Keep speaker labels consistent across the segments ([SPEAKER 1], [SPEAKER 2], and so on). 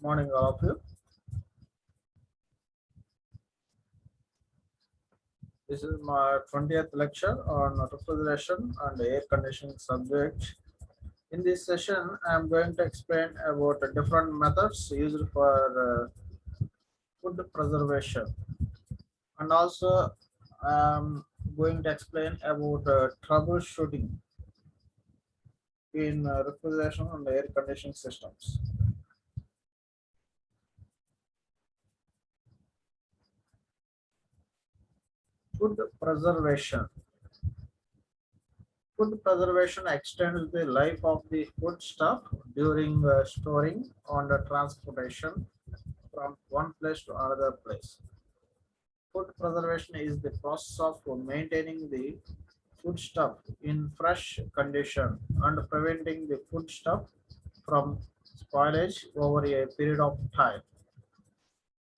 [SPEAKER 1] Morning, all of you. This is my 20th lecture on refrigeration and air conditioning subject. In this session, I am going to explain about different methods used for food preservation, and also I am going to explain about troubleshooting in refrigeration and air conditioning systems. Food preservation. Food preservation extends the life of the food stuff during storing and transportation from one place to another place. Food preservation is the process of maintaining the food stuff in fresh condition and preventing the food stuff from spoilage over a period of time.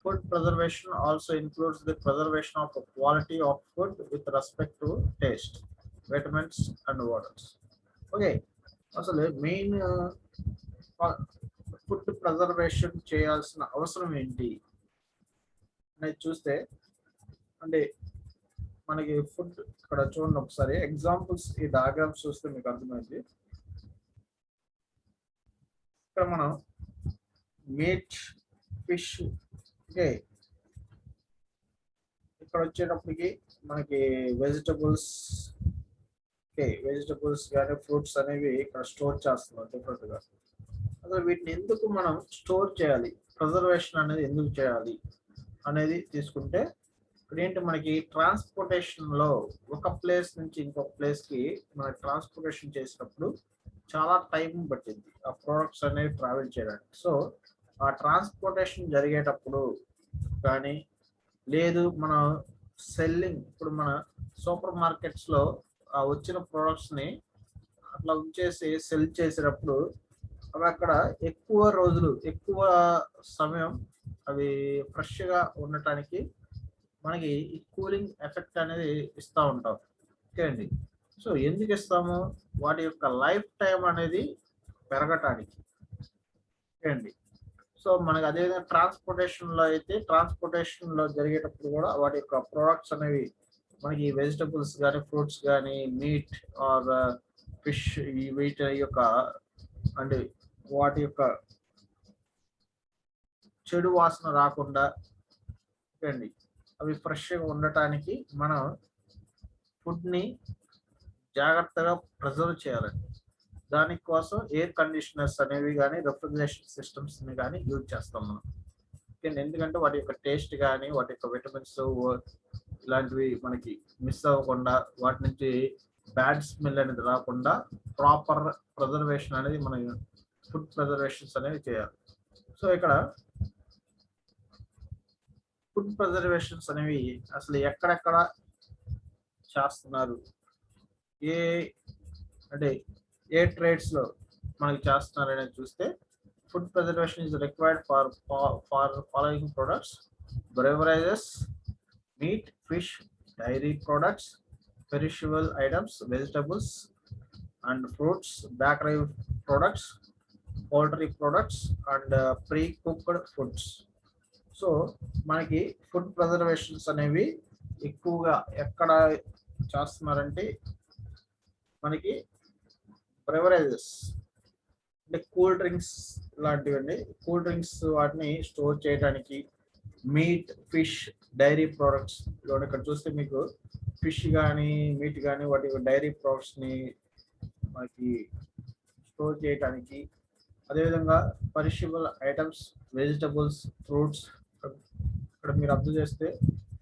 [SPEAKER 1] Food preservation also includes the preservation of the quality of food with respect to taste, vitamins, and odors. Okay, అసలు main food preservation చేయాల్సిన అవసరం ఏంటి అనేది చూస్తే, అంటే మనకి food ఇక్కడ చూడండి ఒకసారి ఎగ్జాంపుల్స్, ఈ డయాగ్రామ్స్ చూస్తే మీకు అర్థమైంది. ఇక్కడ మనం మీట్, ఫిష్, ఓకే, ఇక్కడ వచ్చేటప్పటికి మనకి వెజిటబుల్స్, ఓకే, వెజిటబుల్స్ కానీ ఫ్రూట్స్ అనేవి ఇక్కడ స్టోర్ చేస్తున్నాం డిఫరెంట్గా. అసలు వీటిని ఎందుకు మనం స్టోర్ చేయాలి, ప్రిజర్వేషన్ అనేది ఎందుకు చేయాలి అనేది తీసుకుంటే, ఇక్కడ ఏంటి మనకి ట్రాన్స్పోర్టేషన్ లో ఒక ప్లేస్ నుంచి ఇంకొక ప్లేస్ కి మన ట్రాన్స్పోర్టేషన్ చేసినప్పుడు చాలా టైం పట్టింది ఆ ప్రోడక్ట్స్ అనేవి ట్రావెల్ చేయడానికి. సో ఆ ట్రాన్స్పోర్టేషన్ జరిగేటప్పుడు కానీ, లేదు మన సెల్లింగ్, ఇప్పుడు మన సూపర్ మార్కెట్స్ లో ఆ వచ్చిన ప్రోడక్ట్స్ ని అట్లా ఉంచేసి సెల్ చేసేటప్పుడు అవి అక్కడ ఎక్కువ రోజులు, ఎక్కువ సమయం అవి ఫ్రెష్ గా ఉండటానికి మనకి ఈ కూలింగ్ ఎఫెక్ట్ అనేది ఇస్తూ ఉంటాం. ఓకే అండి. సో ఎందుకు ఇస్తాము, వాటి యొక్క లైఫ్ టైం అనేది పెరగటానికి. ఓకే అండి. సో మనకి అదేవిధంగా ట్రాన్స్పోర్టేషన్ లో అయితే, ట్రాన్స్పోర్టేషన్ లో జరిగేటప్పుడు కూడా వాటి యొక్క ప్రోడక్ట్స్ అనేవి మనకి వెజిటబుల్స్ కానీ, ఫ్రూట్స్ కానీ, మీట్ ఆర్ ఫిష్, వీటి యొక్క అంటే వాటి యొక్క చెడు వాసన రాకుండా అండి అవి ఫ్రెష్గా ఉండటానికి మనం ఫుడ్ని జాగ్రత్తగా ప్రిజర్వ్ చేయాలండి. దానికోసం ఎయిర్ కండిషనర్స్ అనేవి కానీ, రెఫ్రిజరేషన్ సిస్టమ్స్ని కానీ యూజ్ చేస్తాం మనం. ఎందుకంటే వాటి యొక్క టేస్ట్ కానీ, వాటి యొక్క విటమిన్స్ ఇలాంటివి మనకి మిస్ అవ్వకుండా, వాటి నుంచి బ్యాడ్ స్మెల్ అనేది రాకుండా ప్రాపర్ ప్రిజర్వేషన్ అనేది మన ఫుడ్ ప్రిజర్వేషన్స్ అనేవి చేయాలి. సో ఇక్కడ ఫుడ్ ప్రిజర్వేషన్స్ అనేవి అసలు ఎక్కడెక్కడ చేస్తున్నారు, ఏ అంటే ఏ ట్రేడ్స్ లో మనకి చేస్తున్నారు అనేది చూస్తే, food preservation is required for following products: beverages, meat, fish, dairy products, perishable items, vegetables and fruits, bakery products, poultry products and pre cooked foods. So మనకి ఫుడ్ ప్రిజర్వేషన్స్ అనేవి ఎక్కువగా ఎక్కడ చేస్తున్నారంటే, మనకి బెవరేజెస్ అంటే కూల్ డ్రింక్స్ లాంటివండి. Cool drinks వాటిని store చేయడానికి, మీట్, ఫిష్, డైరీ ప్రోడక్ట్స్, ఇక్కడ చూస్తే మీకు ఫిష్ కానీ, మీట్ కానీ, వాటి డైరీ ప్రోడక్ట్స్ని మనకి స్టోర్ చేయడానికి, అదేవిధంగా పెరిషబుల్ ఐటమ్స్, వెజిటబుల్స్, ఫ్రూట్స్, ఇక్కడ మీరు అబ్జర్వ్ చేస్తే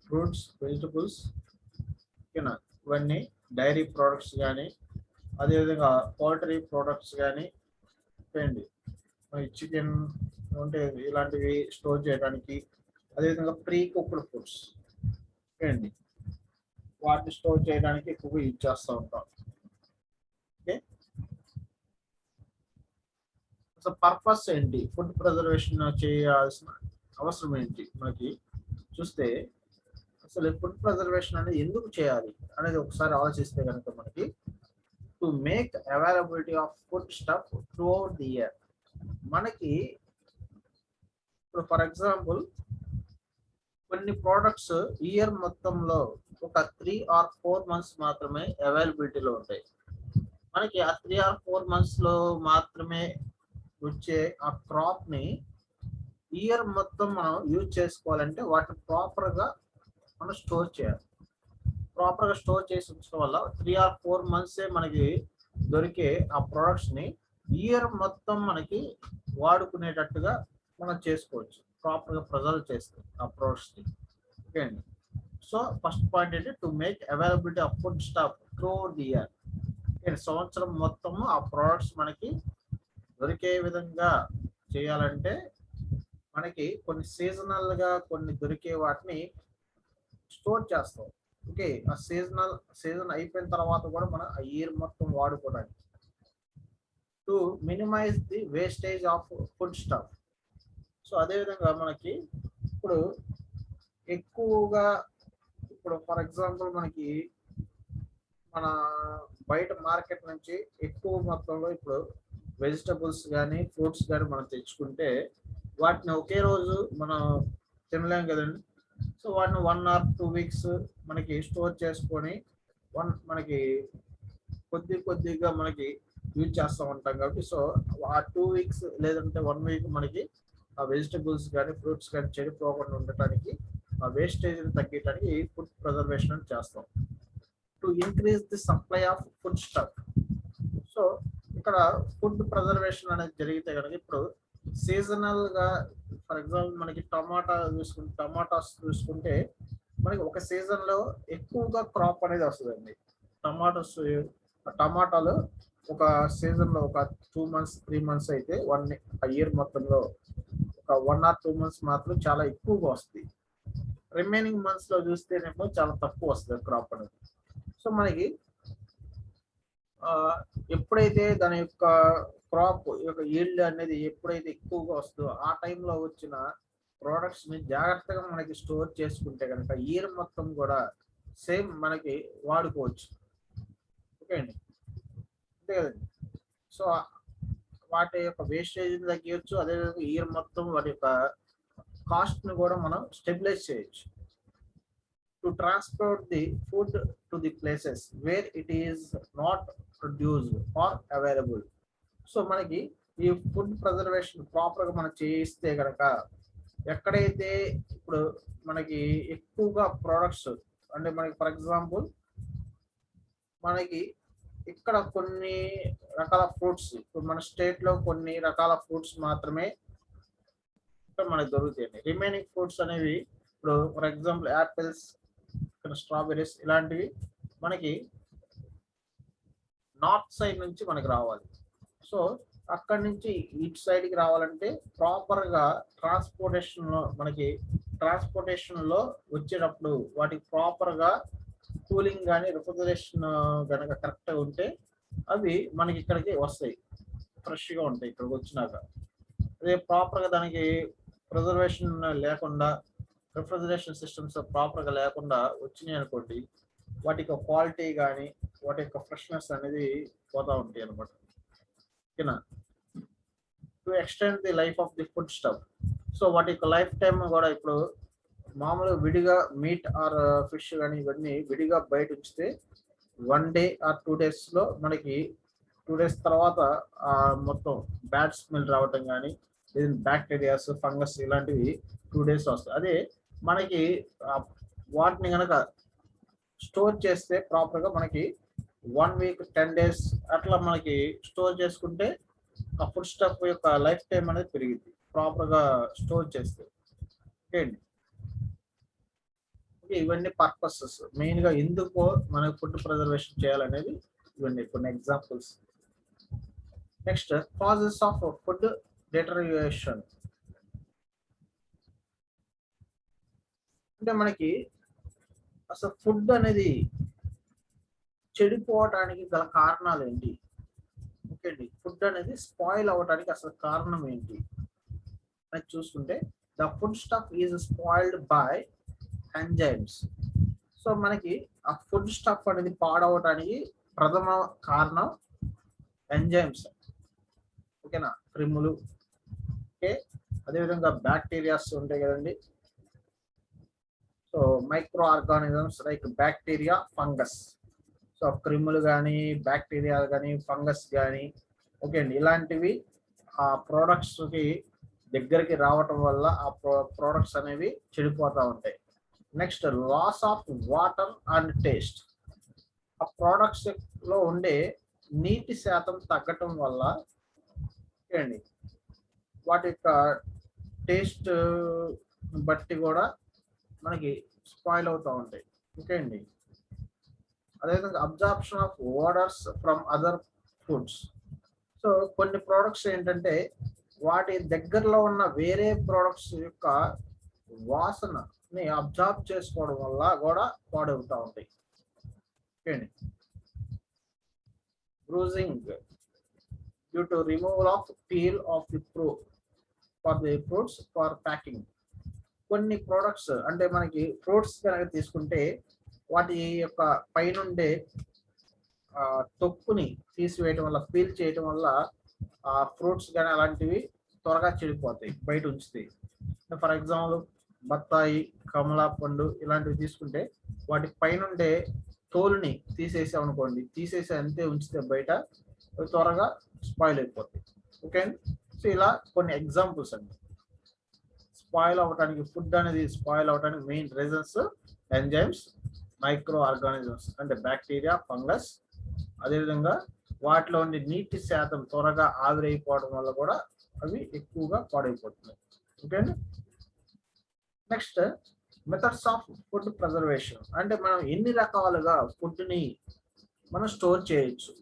[SPEAKER 1] ఫ్రూట్స్, వెజిటబుల్స్, ఓకేనా, ఇవన్నీ డైరీ ప్రోడక్ట్స్ కానీ, అదేవిధంగా పౌల్ట్రీ ప్రోడక్ట్స్ కానీ, అండి చికెన్ అంటే ఇలాంటివి స్టోర్ చేయడానికి, అదేవిధంగా ప్రీ కుక్డ్ ఫుడ్స్ అండి వాటిని స్టోర్ చేయడానికి ఎక్కువగా యూజ్ చేస్తూ ఉంటాం. ఓకే, సో పర్పస్ ఏంటి, ఫుడ్ ప్రిజర్వేషన్ చేయాల్సిన అవసరం ఏంటి మనకి చూస్తే, అసలు ఫుడ్ ప్రిజర్వేషన్ అనేది ఎందుకు చేయాలి అనేది ఒకసారి ఆలోచిస్తే కనుక, మనకి to make availability of food stuff through out the year. మనకి ఇప్పుడు ఫర్ ఎగ్జాంపుల్ కొన్ని ప్రోడక్ట్స్ ఇయర్ మొత్తంలో ఒక 3 or 4 months మాత్రమే అవైలబిలిటీలో ఉంటాయి. మనకి ఆ 3 or 4 months లో మాత్రమే వచ్చే ఆ క్రాప్ ని ఇయర్ మొత్తం మనం యూజ్ చేసుకోవాలంటే వాటిని ప్రాపర్ గా మనం స్టోర్ చేయాలి. ప్రాపర్ గా స్టోర్ చేసి ఉంచడం వల్ల 3 or 4 months మనకి దొరికే ఆ ప్రొడక్ట్స్ ని ఇయర్ మొత్తం మనకి వాడుకునేటట్టుగా మనం చేసుకోవచ్చు. ప్రాపర్ గా ప్రిజర్వ్ చేస్తే ఆ ప్రొడక్ట్స్ ని. ఓకే అండి. సో ఫస్ట్ పాయింట్ ఏంటి, to make availability of food stock through the year. సంవత్సరం మొత్తము ఆ ప్రొడక్ట్స్ మనకి దొరికే విధంగా చేయాలంటే మనకి కొన్ని సీజనల్ గా కొన్ని దొరికే వాటిని స్టోర్ చేస్తాం. ఓకే, ఆ సీజన్ అయిపోయిన తర్వాత కూడా మనం ఆ ఇయర్ మొత్తం వాడుకోవడానికి. To minimise the wastage of food stock. So అదేవిధంగా మనకి ఇప్పుడు ఎక్కువగా ఇప్పుడు ఫర్ ఎగ్జాంపుల్ మనకి మన బయట మార్కెట్ నుంచి ఎక్కువ మొత్తంలో ఇప్పుడు వెజిటబుల్స్ కానీ ఫ్రూట్స్ కానీ మనం తెచ్చుకుంటే వాటిని ఒకే రోజు మనం తినలేం కదండి. సో వాటిని 1 or 2 weeks మనకి స్టోర్ చేసుకొని మనకి కొద్దిగా మనకి యూజ్ చేస్తూ ఉంటాం కాబట్టి సో ఆ 2 weeks లేదంటే 1 week మనకి ఆ వెజిటబుల్స్ కానీ ఫ్రూట్స్ కానీ చెడిపోకుండా ఉండటానికి ఆ వేస్టేజ్ని తగ్గించడానికి ఫుడ్ ప్రిజర్వేషన్ చేస్తాం. To increase the supply of food stock. So ఇక్కడ ఫుడ్ ప్రిజర్వేషన్ అనేది జరిగితే కనుక ఇప్పుడు సీజనల్ గా ఫర్ ఎగ్జాంపుల్ మనకి టమాటాస్ చూసుకుంటే మనకి ఒక సీజన్ లో ఎక్కువగా క్రాప్ అనేది వస్తుందండి. టమాటాలు ఒక సీజన్ లో ఒక 2 months 3 months అయితే ఇయర్ మొత్తంలో ఒక 1 or 2 months మాత్రం చాలా ఎక్కువగా వస్తుంది. రిమైనింగ్ మంత్స్ లో చూస్తేనేమో చాలా తక్కువ వస్తుంది క్రాప్ అనేది. సో మనకి ఎప్పుడైతే దాని యొక్క క్రాప్ యొక్క ఈల్డ్ అనేది ఎప్పుడైతే ఎక్కువగా వస్తుందో ఆ టైంలో వచ్చిన ప్రోడక్ట్స్ ని జాగ్రత్తగా మనకి స్టోర్ చేసుకుంటే కనుక ఇయర్ మొత్తం కూడా సేమ్ మనకి వాడుకోవచ్చు. ఓకే అండి, అంతే కదండి. సో వాటి యొక్క వేస్టేజ్ తగ్గించవచ్చు, అదేవిధంగా ఇయర్ మొత్తం వాటి యొక్క కాస్ట్ ని కూడా మనం స్టెబిలైజ్ చేయొచ్చు. To transport the food to the places where it is not produced or available. So మనకి ఈ ఫుడ్ ప్రిజర్వేషన్ ప్రాపర్ గా మనం చేయిస్తే కనుక ఎక్కడైతే ఇప్పుడు మనకి ఎక్కువగా ప్రొడక్ట్స్ అంటే మనకి ఫర్ ఎగ్జాంపుల్ మనకి ఇక్కడ కొన్ని రకాల ఫ్రూట్స్ ఇప్పుడు మన స్టేట్ లో కొన్ని రకాల ఫ్రూట్స్ మాత్రమే మనకి దొరుకుతాయండి. రిమైనింగ్ ఫ్రూట్స్ అనేవి ఇప్పుడు ఫర్ ఎగ్జాంపుల్ యాపిల్స్, స్ట్రాబెర్రీస్ ఇలాంటివి మనకి నార్త్ సైడ్ నుంచి మనకి రావాలి. సో అక్కడి నుంచి ఇటు సైడ్ కి రావాలంటే ప్రాపర్ గా ట్రాన్స్పోర్టేషన్ లో వచ్చేటప్పుడు వాటికి ప్రాపర్ గా కూలింగ్ కానీ రిఫ్రిజరేషన్ కనుక కరెక్ట్ గా ఉంటే అవి మనకి ఇక్కడికి వస్తాయి, ఫ్రెష్ గా ఉంటాయి ఇక్కడికి వచ్చినాక. అదే ప్రాపర్ గా దానికి ప్రిజర్వేషన్ లేకుండా రిఫ్రిజరేషన్ సిస్టమ్స్ ప్రాపర్ గా లేకుండా వచ్చినాయి అనుకోండి వాటి యొక్క క్వాలిటీ కానీ వాటి యొక్క ఫ్రెష్నెస్ అనేది పోతా ఉంటాయి అనమాట. ఓకేనా. To extend the life of the food stuff. So వాటి యొక్క లైఫ్ టైమ్ కూడా ఇప్పుడు మామూలుగా విడిగా మీట్ ఆర్ ఫిష్ కానీ ఇవన్నీ విడిగా బయట ఉంచితే 1 day or 2 days లో మనకి 2 days తర్వాత మొత్తం బ్యాడ్ స్మెల్ రావటం కానీ బ్యాక్టీరియాస్ ఫంగస్ ఇలాంటివి 2 days వస్తాయి. అదే మనకి వాటిని కనుక స్టోర్ చేస్తే ప్రాపర్ గా మనకి 1 week 10 days అట్లా మనకి స్టోర్ చేసుకుంటే ఆ ఫుడ్ స్టఫ్ యొక్క లైఫ్ టైం అనేది పెరిగింది ప్రాపర్ గా స్టోర్ చేస్తే. ఓకే అండి, ఇవన్నీ పర్పసెస్ మెయిన్ గా ఎందుకు మనకి ఫుడ్ ప్రిజర్వేషన్ చేయాలనేది ఇవన్నీ కొన్ని examples. Next causes of food deterioration. అంటే మనకి అసలు ఫుడ్ అనేది చెడిపోవడానికి గల కారణాలు ఏంటి? ఓకే అండి, ఫుడ్ అనేది స్పాయిల్ అవ్వడానికి అసలు కారణం ఏంటి అని చూసుకుంటే the food stuff is spoiled by enzymes. So మనకి ఆ ఫుడ్ స్టఫ్ అనేది పాడవడానికి ప్రథమ కారణం ఎంజైమ్స్. ఓకేనా, క్రిములు. ఓకే, అదేవిధంగా బ్యాక్టీరియాస్ ఉంటాయి కదండి. So micro organisms like bacteria, fungus. So క్రిములు కానీ, బ్యాక్టీరియా కానీ, ఫంగస్ కానీ, ఓకే అండి, ఇలాంటివి ఆ ప్రోడక్ట్స్కి దగ్గరికి రావటం వల్ల ఆ ప్రోడక్ట్స్ అనేవి చెడిపోతూ ఉంటాయి. Next loss of water and taste. ఆ ప్రోడక్ట్స్ లో ఉండే నీటి శాతం తగ్గటం వల్ల అండి వాటి యొక్క టేస్ట్ బట్టి కూడా మనకి స్పాయిల్ అవుతూ ఉంటాయి. ఓకే అండి. అదేవిధంగా absorption of waters from other foods. So కొన్ని ప్రోడక్ట్స్ ఏంటంటే వాటి దగ్గరలో ఉన్న వేరే ప్రోడక్ట్స్ యొక్క వాసనని అబ్జార్బ్ చేసుకోవడం వల్ల కూడా పాడవుతూ ఉంటాయి. ఓకే అండి. Bruising due to removal of peel off the fruits for packing. కొన్ని ప్రోడక్ట్స్ అంటే మనకి ఫ్రూట్స్ కనుక తీసుకుంటే వాటి యొక్క పైనుండే తొక్కుని తీసివేయడం వల్ల, పీల్ చేయడం వల్ల ఆ ఫ్రూట్స్ కానీ అలాంటివి త్వరగా చెడిపోతాయి బయట ఉంచుతాయి. ఫర్ ఎగ్జాంపుల్ బత్తాయి, కమలా పండు ఇలాంటివి తీసుకుంటే వాటి పైనుండే తోలుని తీసేసామనుకోండి, తీసేసి అంతే ఉంచితే బయట త్వరగా స్పాయిల్ అయిపోతాయి. ఓకే అండి. సో ఇలా కొన్ని ఎగ్జాంపుల్స్ అండి. స్పాయిల్ అవడానికి, ఫుడ్ అనేది స్పాయిల్ అవడానికి main reasons enzymes, micro organisms అంటే బ్యాక్టీరియా, ఫంగస్. అదేవిధంగా వాటిలో ఉండే నీటి శాతం త్వరగా ఆవిరైపోవడం వల్ల కూడా అవి ఎక్కువగా పాడైపోతున్నాయి. ఓకే అండి. Next methods of food preservation. అంటే మనం ఎన్ని రకాలుగా ఫుడ్ని మనం స్టోర్ చేయొచ్చు.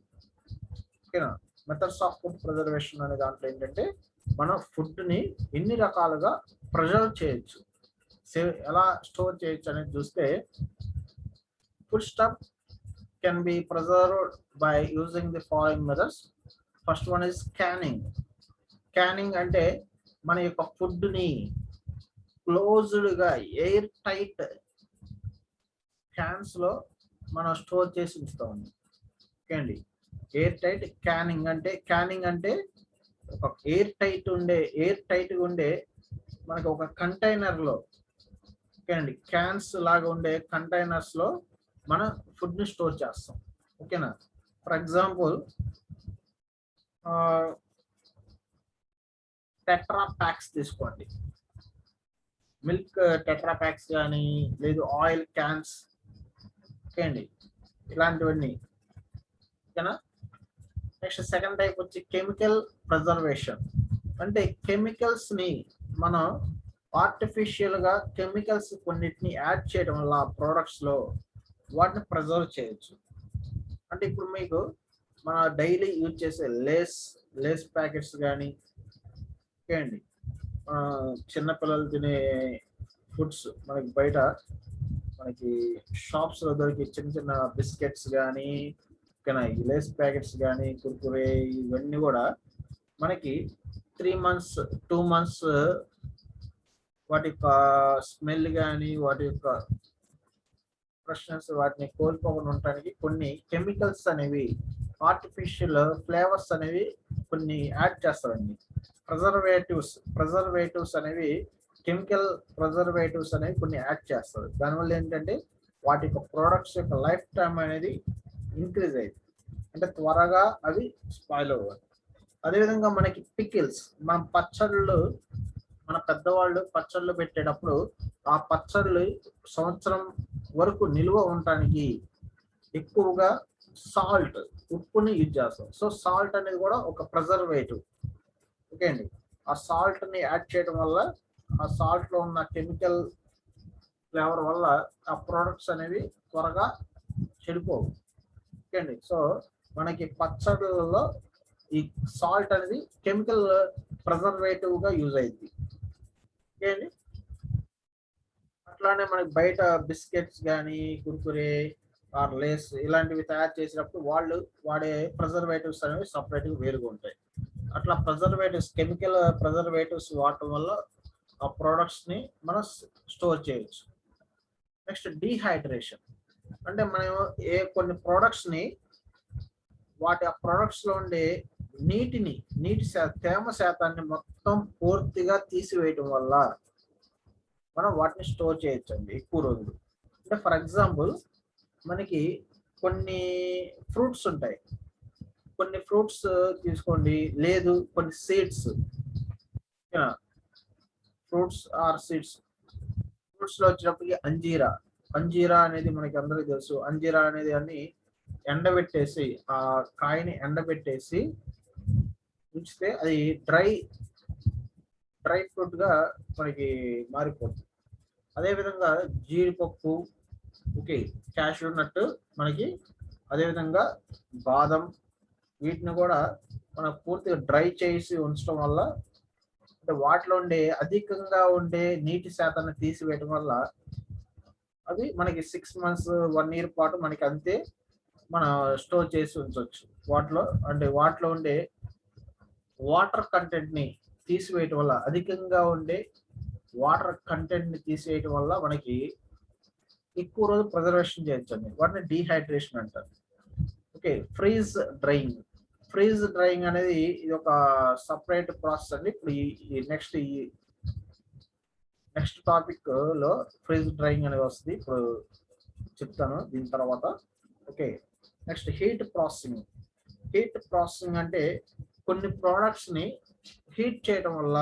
[SPEAKER 1] ఓకేనా. మెథడ్స్ ఆఫ్ ఫుడ్ ప్రిజర్వేషన్ అనే దాంట్లో ఏంటంటే మనం ఫుడ్ని ఎన్ని రకాలుగా ప్రిజర్వ్ చేయొచ్చు, ఎలా స్టోర్ చేయొచ్చు అనేది చూస్తే, food stuff can be preserved by using the following methods. First one is canning. Canning అంటే మన యొక్క ఫుడ్ ని క్లోజ్డ్ గా ఎయిర్ టైట్ క్యాన్స్ లో మనం స్టోర్ చేసి ఉంచుతామండి. ఓకే అండి. ఎయిర్ టైట్ క్యానింగ్ అంటే ఒక ఎయిర్ టైట్ ఉండే మనకి ఒక కంటైనర్ లో, ఓకే అండి, క్యాన్స్ లాగా ఉండే కంటైనర్స్ లో మన ఫుడ్ ని స్టోర్ చేస్తాం. ఓకేనా. ఫర్ ఎగ్జాంపుల్ టెట్రా ప్యాక్స్ తీసుకోండి. మిల్క్ టెట్రా ప్యాక్స్ కానీ, లేదు ఆయిల్ క్యాన్స్, ఓకే అండి, ఇలాంటివన్నీ. ఓకేనా. నెక్స్ట్ సెకండ్ టైప్ వచ్చి కెమికల్ ప్రిజర్వేషన్. అంటే కెమికల్స్ ని మనం ఆర్టిఫిషియల్ గా కెమికల్స్ కొన్నిటిని యాడ్ చేయడం వల్ల ప్రోడక్ట్స్ లో వాటిని ప్రిజర్వ్ చేయొచ్చు. అంటే ఇప్పుడు మీకు మన డైలీ యూజ్ చేసే లేస్ ప్యాకెట్స్ కానీ, ఓకే అండి, చిన్నపిల్లలు తినే ఫుడ్స్ మనకి బయట మనకి షాప్స్ లో దొరికి చిన్న చిన్న బిస్కెట్స్ కానీ, ఓకేనా, ఈ లేస్ ప్యాకెట్స్ కానీ, కుర్కురే, ఇవన్నీ కూడా మనకి 3 months 2 months వాటి యొక్క స్మెల్ కానీ, వాటి యొక్క ఫ్రెష్నెస్ వాటిని కోల్పోకుండా ఉండడానికి కొన్ని కెమికల్స్ అనేవి, ఆర్టిఫిషియల్ ఫ్లేవర్స్ అనేవి కొన్ని యాడ్ చేస్తారండి. ప్రిజర్వేటివ్స్ అనేవి, కెమికల్ ప్రిజర్వేటివ్స్ అనేవి కొన్ని యాడ్ చేస్తారు. దానివల్ల ఏంటంటే వాటి యొక్క ప్రోడక్ట్స్ యొక్క లైఫ్ టైం అనేది ఇంక్రీజ్ అయింది, అంటే త్వరగా అవి స్పాయిల్ అవ్వాలి. అదేవిధంగా మనకి పికిల్స్, మన పెద్దవాళ్ళు పచ్చళ్ళు పెట్టేటప్పుడు ఆ పచ్చళ్ళు సంవత్సరం వరకు నిల్వ ఉండటానికి ఎక్కువగా ఉప్పుని యూజ్ చేస్తాం. సో సాల్ట్ అనేది కూడా ఒక ప్రిజర్వేటివ్. ఓకే అండి. ఆ సాల్ట్ ని యాడ్ చేయడం వల్ల ఆ సాల్ట్ లో ఉన్న కెమికల్ ఫ్లేవర్ వల్ల ఆ ప్రోడక్ట్స్ అనేవి త్వరగా చెడిపోవు. ఓకే అండి. సో మనకి పచ్చళ్ళలో ఈ సాల్ట్ అనేది కెమికల్ ప్రిజర్వేటివ్ గా యూజ్ అయింది. ఓకే అండి. అట్లానే మనకి బయట బిస్కెట్స్ కానీ, కుర్కురే ఆర్ లేస్ ఇలాంటివి తయారు చేసినప్పుడు వాళ్ళు వాడే ప్రిజర్వేటివ్స్ అనేవి సపరేట్గా వేరుగా ఉంటాయి. అట్లా కెమికల్ ప్రిజర్వేటివ్స్ వాడటం వల్ల ఆ ప్రోడక్ట్స్ ని మనం స్టోర్ చేయొచ్చు. Next dehydration. అంటే మనం కొన్ని ప్రోడక్ట్స్ ని ఆ ప్రోడక్ట్స్ లో ఉండే తేమ శాతాన్ని మొత్తం పూర్తిగా తీసివేయటం వల్ల మనం వాటిని స్టోర్ చేయొచ్చండి ఎక్కువ రోజులు. అంటే ఫర్ ఎగ్జాంపుల్ మనకి కొన్ని ఫ్రూట్స్ ఉంటాయి, కొన్ని ఫ్రూట్స్ తీసుకోండి, లేదు కొన్ని seeds, fruits or seeds. Fruits లో వచ్చినప్పటికి అంజీరా అనేది మనకి అందరికీ తెలుసు. అంజీరా అనేది అన్ని ఎండబెట్టేసి, ఆ కాయని ఎండబెట్టేసి ఉంచితే అది డ్రై ఫ్రూట్ గా మనకి మారిపోతుంది. అదేవిధంగా జీడిపప్పు, ఓకే, క్యాషూ నట్ మనకి, అదేవిధంగా బాదం, వీటిని కూడా మనం పూర్తిగా డ్రై చేసి ఉంచడం వల్ల, అంటే వాటిలో అధికంగా ఉండే నీటి శాతాన్ని తీసివేయడం వల్ల అవి మనకి 6 months 1 year పాటు మనకి అంతే మనం స్టోర్ చేసి ఉంచవచ్చు. వాటిలో ఉండే వాటర్ కంటెంట్ ని తీసివేయటం వల్ల, అధికంగా ఉండే వాటర్ కంటెంట్ ని తీసివేయటం వల్ల మనకి ఎక్కువ రోజు ప్రిజర్వేషన్ చేయొచ్చండి. వాటిని డీహైడ్రేషన్ అంటారు. ఓకే, ఫ్రీజ్ డ్రైయింగ్ అనేది ఇది ఒక సపరేట్ ప్రాసెస్ అండి. ఇప్పుడు ఈ నెక్స్ట్ టాపిక్ లో ఫ్రీజ్ డ్రైయింగ్ అనేది వస్తుంది, ఇప్పుడు చెప్తాను దీని తర్వాత. ఓకే, నెక్స్ట్ హీట్ ప్రాసెసింగ్ అంటే కొన్ని ప్రోడక్ట్స్ ని హీట్ చేయడం వల్ల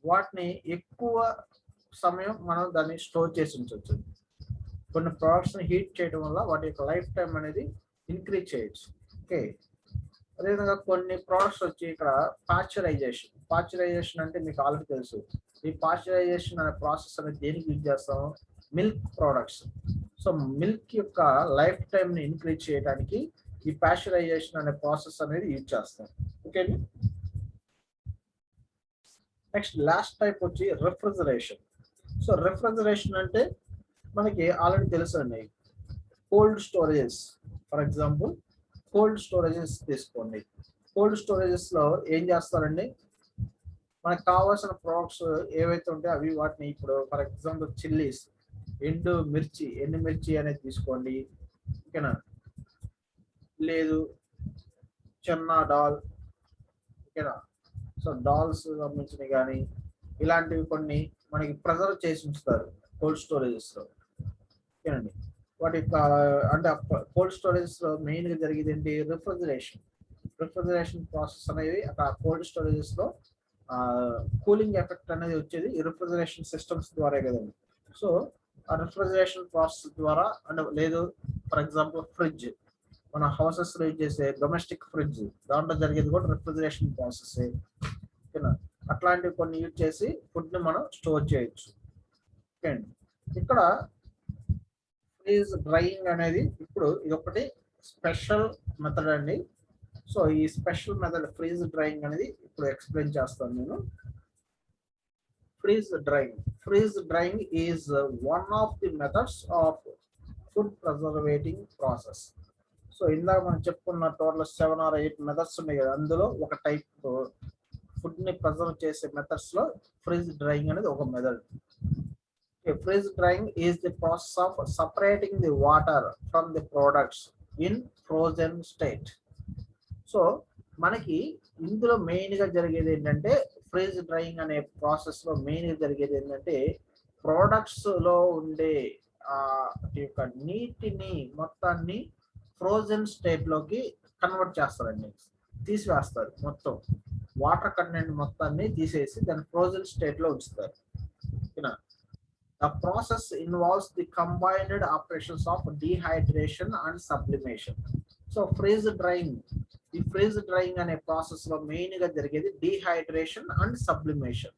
[SPEAKER 1] వాటిని ఎక్కువ సమయం మనం దాన్ని స్టోర్ చేసి ఉంచవచ్చు. కొన్ని ప్రోడక్ట్స్ ని హీట్ చేయడం వల్ల వాటి యొక్క లైఫ్ టైం అనేది ఇంక్రీజ్ చేయొచ్చు. ఓకే, అదేవిధంగా కొన్ని ప్రోడక్ట్స్ వచ్చి ఇక్కడ పాశ్చరైజేషన్ అంటే మీకు ఆల్రెడీ తెలుసు. ఈ పాశ్చరైజేషన్ అనే ప్రాసెస్ అనేది దేనికి యూజ్ చేస్తాం? Milk products. సో మిల్క్ యొక్క లైఫ్ టైం ని ఇంక్రీజ్ చేయడానికి ఈ పాశ్చరైజేషన్ అనే ప్రాసెస్ అనేది యూజ్ చేస్తాం. ఓకే, నెక్స్ట్ లాస్ట్ టైప్ వచ్చి రిఫ్రిజరేషన్. సో రిఫ్రిజరేషన్ అంటే మనకి ఆల్రెడీ తెలుసు అండి. Cold storages, for example cold storages తీసుకోండి. కోల్డ్ స్టోరేజెస్ లో ఏం చేస్తారండి, మనకు కావాల్సిన ప్రోడక్ట్స్ ఏవైతే ఉంటాయో అవి వాటిని, ఇప్పుడు ఫర్ ఎగ్జాంపుల్ చిల్లీస్, ఎండు మిర్చి అనేది తీసుకోండి, ఓకేనా, లేదు చెన్నా డాల్, ఓకేనా. సో డాల్స్ సంబంధించినవి కానీ ఇలాంటివి కొన్ని మనకి ప్రిజర్వ్ చేసి ఉంచుతారు కోల్డ్ స్టోరేజెస్ లో, ఓకేనండి. వాటి అంటే కోల్డ్ స్టోరేజెస్ లో మెయిన్ గా జరిగేది ఏంటి? రిఫ్రిజరేషన్ ప్రాసెస్ అనేది అక్కడ కోల్డ్ స్టోరేజెస్ లో కూలింగ్ ఎఫెక్ట్ అనేది వచ్చేది ఈ రిఫ్రిజరేషన్ సిస్టమ్స్ ద్వారా కదండి. సో ఆ రిఫ్రిజరేషన్ ప్రాసెస్ ద్వారా, అంటే లేదు ఫర్ ఎగ్జాంపుల్ ఫ్రిడ్జ్, మన హౌసెస్ లో యూజ్ చేసే డొమెస్టిక్ ఫ్రిడ్జ్, దాంట్లో జరిగేది కూడా రిఫ్రిజరేషన్ ప్రాసెస్, ఓకేనా. అట్లాంటివి కొన్ని యూజ్ చేసి ఫుడ్ ని మనం స్టోర్ చేయొచ్చు. ఓకే అండి, ఇక్కడ ఫ్రీజ్ డ్రైయింగ్ అనేది ఇప్పుడు ఇది ఒకటి స్పెషల్ మెథడ్ అండి. సో ఈ స్పెషల్ మెథడ్ ఫ్రీజ్ డ్రైయింగ్ అనేది ఇప్పుడు ఎక్స్ప్లెయిన్ చేస్తాను నేను. Freeze drying is one of the methods of food preserving process. So ఇందాక మనం చెప్పుకున్న టోటల్ 7 or 8 మెథడ్స్ ఉన్నాయి కదా, అందులో ఒక టైప్ ఫుడ్ ని ప్రిజర్వ్ చేసే మెథడ్స్ లో ఫ్రీజ్ డ్రైయింగ్ అనేది ఒక method. Freeze drying is the process of separating the water from the products in frozen state. So మనకి ఇందులో మెయిన్ గా జరిగేది ఏంటంటే, ఫ్రీజ్ డ్రైయింగ్ అనే ప్రాసెస్ లో మెయిన్ గా జరిగేది ఏంటంటే, ప్రోడక్ట్స్ లో ఉండే యొక్క నీటిని మొత్తాన్ని ఫ్రోజన్ స్టేట్ లోకి కన్వర్ట్ చేస్తారండి, తీసివేస్తారు. మొత్తం వాటర్ కంటెంట్ మొత్తాన్ని తీసేసి దాన్ని ఫ్రోజన్ స్టేట్ లో ఉంచుతారు. The process involves the combined operations of dehydration and sublimation. So freeze drying అనే ప్రాసెస్ లో మెయిన్ గా జరిగేది డీహైడ్రేషన్ అండ్ సబ్లిమేషన్.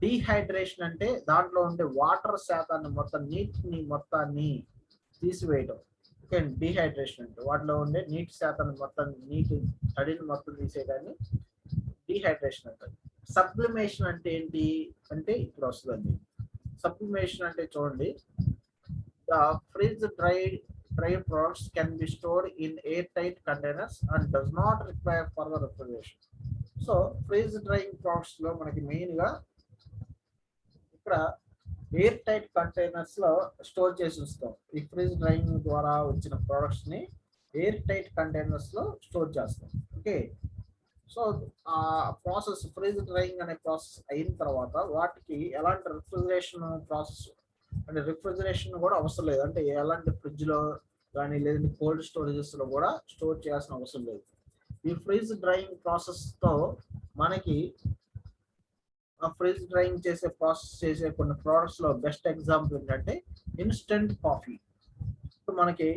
[SPEAKER 1] డీహైడ్రేషన్ అంటే దాంట్లో ఉండే వాటర్ శాతాన్ని నీటిని మొత్తాన్ని తీసివేయడం. ఓకే, డీహైడ్రేషన్ అంటే వాటిలో ఉండే నీటి శాతాన్ని నీటి తడిని మొత్తం తీసేయడాన్ని డీహైడ్రేషన్ అంటారు. సబ్లిమేషన్ అంటే ఏంటి అంటే ఇప్పుడు వస్తుందండి. సబ్లిమేషన్ అంటే చూడండి, the freeze dried products can be stored in airtight containers and does not require further refrigeration. So freeze drying process లో మనకి మెయిన్ గా ఇక్కడ ఎయిర్ టైట్ కంటైనర్స్ లో స్టోర్ చేసి ఉంచుతాం. ఈ ఫ్రీజ్ డ్రైయింగ్ ద్వారా వచ్చిన ప్రొడక్ట్స్ ని ఎయిర్ టైట్ కంటైనర్స్ లో స్టోర్ చేస్తాం. ఓకే, సో ఆ ప్రాసెస్ ఫ్రీజ్ డ్రైయింగ్ అనే ప్రాసెస్ అయిన తర్వాత వాటికి ఎలాంటి రిఫ్రిజరేషన్ ప్రాసెస్ అంటే రిఫ్రిజరేషన్ కూడా అవసరం లేదు. అంటే ఎలాంటి ఫ్రిడ్జ్ లో కానీ లేదంటే కోల్డ్ స్టోరేజెస్ లో కూడా స్టోర్ చేయాల్సిన అవసరం లేదు. ఈ ఫ్రీజ్ డ్రైయింగ్ ప్రాసెస్ తో మనకి ఆ ఫ్రీజ్ డ్రైయింగ్ చేసే ప్రాసెస్ చేసే కొన్ని ప్రోడక్ట్స్ లో బెస్ట్ ఎగ్జాంపుల్ ఏంటంటే ఇన్స్టెంట్ కాఫీ. ఇప్పుడు మనకి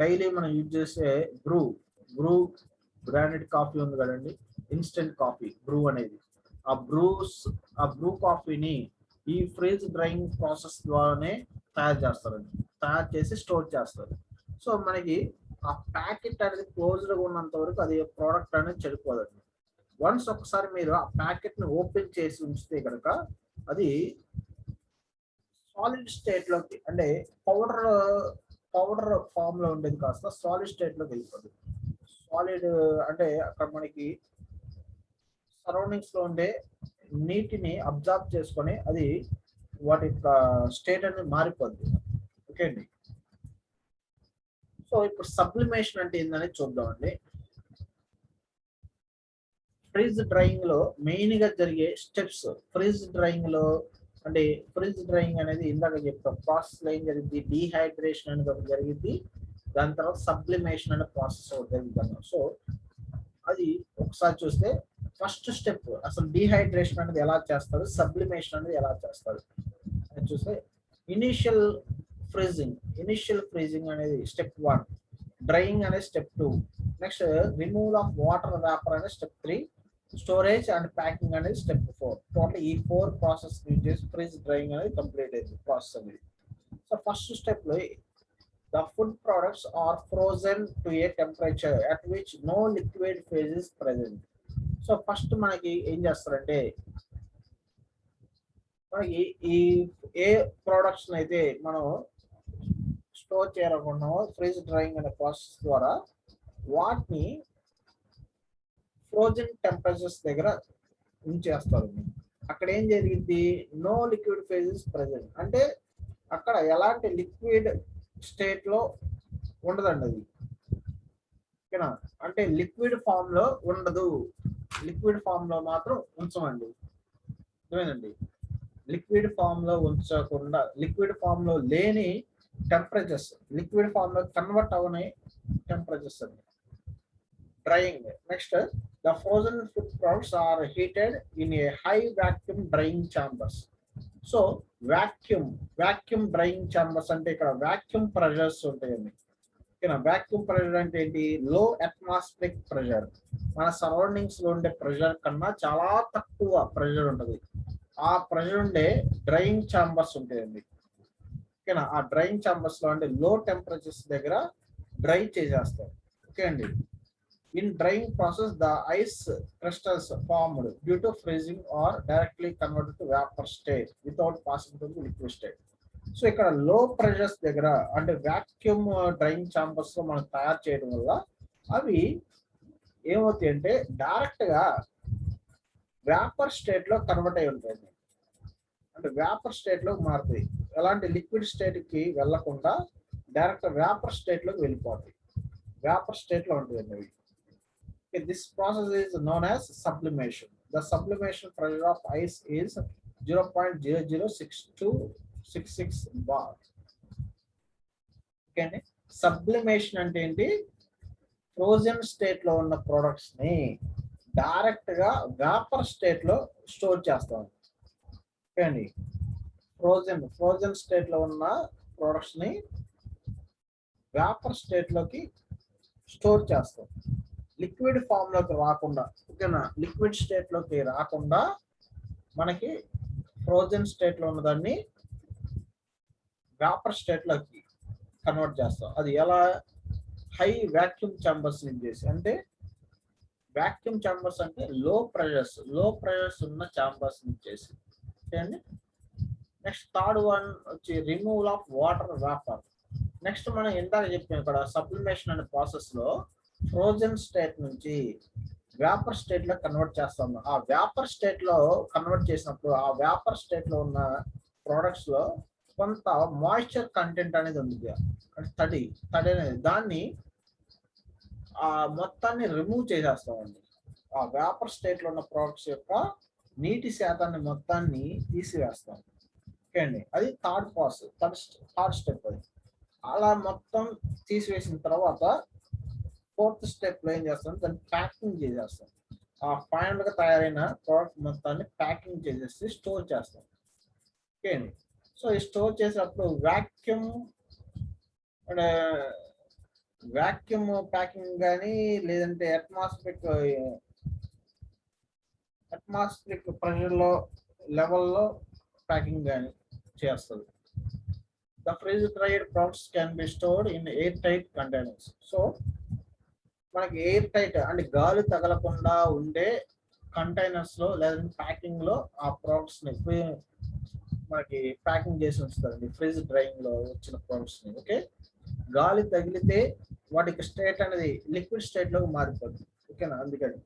[SPEAKER 1] డైలీ మనం యూజ్ చేసే బ్రూ బ్రాండెడ్ కాఫీ ఉంది కదండి, ఇన్స్టెంట్ కాఫీ బ్రూ అనేది. ఆ బ్రూ కాఫీని ఈ ఫ్రీజ్ డ్రైయింగ్ ప్రాసెస్ ద్వారానే తయారు చేసి స్టోర్ చేస్తారు. సో మనకి ఆ ప్యాకెట్ అనేది క్లోజ్డ్ గా ఉన్నంత వరకు అది ప్రోడక్ట్ అనేది చెడిపోదండి. వన్స్ ఒకసారి మీరు ఆ ప్యాకెట్ ని ఓపెన్ చేసి ఉంచితే కనుక అది సాలిడ్ స్టేట్ లోకి అంటే పౌడర్ ఫామ్ లో ఉండేది కాస్త సాలిడ్ స్టేట్ లోకి వెళ్ళిపోతుంది. సాలిడ్ అంటే అక్కడ మనకి సరౌండింగ్స్ లో ఉండే నీటిని అబ్జర్వ్ చేసుకొని అది వాటి యొక్క స్టేట్ అనేది మారిపోద్ది. ఓకే అండి. సో ఇప్పుడు సబ్లిమేషన్ అంటే ఏంటనేది చూద్దామండి. ఫ్రీజ్ డ్రైయింగ్ లో మెయిన్ గా జరిగే స్టెప్స్, ఫ్రీజ్ డ్రైయింగ్ లో అంటే ఫ్రీజ్ డ్రైయింగ్ అనేది ఇందాక చెప్తాం ప్రాసెస్ లో ఏం జరిగింది, డీహైడ్రేషన్ అనేది ఒకటి జరిగింది, దాని తర్వాత సబ్లిమేషన్ అనే ప్రాసెస్ ఒకటి జరుగుతుంది. సో అది ఒకసారి చూస్తే ఫస్ట్ స్టెప్ అసలు డీహైడ్రేషన్ అనేది ఎలా చేస్తారు, సబ్లిమేషన్ అనేది ఎలా చేస్తారు అని చూస్తే ఇనిషియల్ ఫ్రీజింగ్ అనేది స్టెప్ 1, డ్రైయింగ్ అనేది step 2, next removal of water vapour అనేది స్టెప్ 3, స్టోరేజ్ అండ్ ప్యాకింగ్ అనేది స్టెప్ 4. టోటల్ ఈ 4 ప్రాసెస్ యూజ్ చేసి ఫ్రీజ్ డ్రైయింగ్ అనేది కంప్లీట్ అయింది ప్రాసెస్ అనేది. సో ఫస్ట్ స్టెప్ లో the food products are frozen to a temperature at which no liquid phase is present. So first మనకి ఏం చేస్తారంటే మనకి ఈ ఏ ప్రోడక్ట్స్ అయితే మనం స్టోర్ చేయాలనుకుంటున్నామో ఫ్రీజ్ డ్రైయింగ్ అనే ప్రాసెస్ ద్వారా వాటిని ఫ్రోజన్ టెంపరేచర్స్ దగ్గర ఉంచేస్తారు. అక్కడ ఏం జరిగింది, నో లిక్విడ్ ఫేజెస్ ప్రెజెంట్ అంటే అక్కడ ఎలాంటి లిక్విడ్ స్టేట్ లో ఉండదండి అది. ఓకేనా, అంటే లిక్విడ్ ఫామ్ లో ఉండదు, లిక్విడ్ ఫామ్ లో మాత్రం ఉంచమండి. ఏమేనండి, లిక్విడ్ ఫామ్ లో ఉంచకుండా లిక్విడ్ ఫామ్ లో లేని టెంపరేచర్స్, లిక్విడ్ ఫామ్ లో కన్వర్ట్ అవని టెంపరేచర్స్ అండి drying. Next the frozen food products are heated in a high vacuum drying chambers. So vacuum drying chambers అంటే ఇక్కడ వాక్యూమ్ ప్రెషర్స్ ఉంటాయండి. ఓకేనా, వాక్యూమ్ ప్రెషర్ అంటే ఏంటి, లో అట్మాస్ఫిరిక్ ప్రెషర్, మన సరౌండింగ్స్ లో ఉండే ప్రెషర్ కన్నా చాలా తక్కువ ప్రెషర్ ఉంటుంది. ఆ ప్రెషర్ ఉండే డ్రైయింగ్ ఛాంబర్స్ ఉంటాయండి. ఓకేనా, ఆ డ్రైయింగ్ ఛాంబర్స్ లో అంటే లో టెంపరేచర్స్ దగ్గర డ్రై చేసేస్తారు. ఓకే అండి. In drying process, the ice crystals formed due to freezing are directly converted to vapor state without passing to the liquid state. So ఇక్కడ లో ప్రెషర్స్ దగ్గర అంటే వాక్యూమ్ డ్రైయింగ్ ఛాంబర్స్ లో మనం తయారు చేయడం వల్ల అవి ఏమవుతాయి అంటే డైరెక్ట్ గా వేపర్ స్టేట్ లో కన్వర్ట్ అయి ఉంటాయి. అంటే వేపర్ స్టేట్ లో మారుతాయి, ఎలాంటి లిక్విడ్ స్టేట్ కి వెళ్లకుండా డైరెక్ట్ వేపర్ స్టేట్ లోకి వెళ్ళిపోతాయి, వేపర్ స్టేట్ లో ఉంటాయండి అవి. This process is known as sublimation. The sublimation pressure of ice is 0.006266 bar. Okay, sublimation అంటే ఏంటి, ఫ్రోజన్ స్టేట్ లో ఉన్న ప్రొడక్ట్స్ ని డైరెక్ట్ గా వేపర్ స్టేట్ లో స్టోర్ చేస్తాం. ఓకే అండి, ఫ్రోజన్ స్టేట్ లో ఉన్న ప్రొడక్ట్స్ ని వేపర్ స్టేట్ లోకి స్టోర్ చేస్తాం, లిక్విడ్ ఫామ్ లోకి రాకుండా. ఓకేనా, లిక్విడ్ స్టేట్ లోకి రాకుండా మనకి ఫ్రోజన్ స్టేట్ లో ఉన్నదాన్ని వేపర్ స్టేట్ లోకి కన్వర్ట్ చేస్తాం. అది ఎలా, హై వాక్యూమ్ ఛాంబర్స్ యూజ్ చేసి. అంటే వాక్యూమ్ ఛాంబర్స్ అంటే లో ప్రెషర్స్ ఉన్న ఛాంబర్స్ యూజ్ చేసి. ఓకే అండి. నెక్స్ట్ థర్డ్ వన్ వచ్చి removal of water vapour. Next మనం ఇందాక చెప్పాం ఇక్కడ సబ్లిమేషన్ అనే ప్రాసెస్ లో ఫ్రోజన్ స్టేట్ నుంచి వేపర్ స్టేట్ లో కన్వర్ట్ చేస్తాము. ఆ వేపర్ స్టేట్ లో కన్వర్ట్ చేసినప్పుడు ఆ వేపర్ స్టేట్ లో ఉన్న ప్రొడక్ట్స్ లో కొంత మాయిశ్చర్ కంటెంట్ అనేది ఉంది, తడి అనేది, దాన్ని ఆ మొత్తాన్ని రిమూవ్ చేసేస్తామండి. ఆ వేపర్ స్టేట్ లో ఉన్న ప్రోడక్ట్స్ యొక్క నీటి శాతాన్ని మొత్తాన్ని తీసివేస్తాం. ఓకే అండి, అది థర్డ్ స్టెప్ అది. అలా మొత్తం తీసివేసిన తర్వాత ఫోర్త్ స్టెప్ లో ఏం చేస్తాం, దాన్ని ప్యాకింగ్ చేసేస్తాం. ఆ ఫైనల్ గా తయారైన ప్రోడక్ట్ మొత్తాన్ని ప్యాకింగ్ చేసేసి స్టోర్ చేస్తాం. ఓకే అండి, సో ఈ స్టోర్ చేసేటప్పుడు వ్యాక్యూమ్ ప్యాకింగ్ కానీ లేదంటే అట్మాస్ఫిరిక్ ప్రెషర్ లో లెవెల్లో ప్యాకింగ్ కానీ చేస్తుంది. The freeze dried products can be stored in airtight containers. So మనకి ఎయిర్ టైట్ అంటే గాలి తగలకుండా ఉండే కంటైనర్స్ లో లేదా ప్యాకింగ్ లో ఆ ప్రోడక్ట్స్ ని మనకి ప్యాకింగ్ చేసి ఉంచుతారండి. ఫ్రిజ్ డ్రైయింగ్ లో వచ్చిన ప్రోడక్ట్స్ ని. ఓకే, గాలి తగిలితే వాటికి స్టేట్ అనేది లిక్విడ్ స్టేట్ లోకి మారిపోతుంది. ఓకేనా, అందుకని.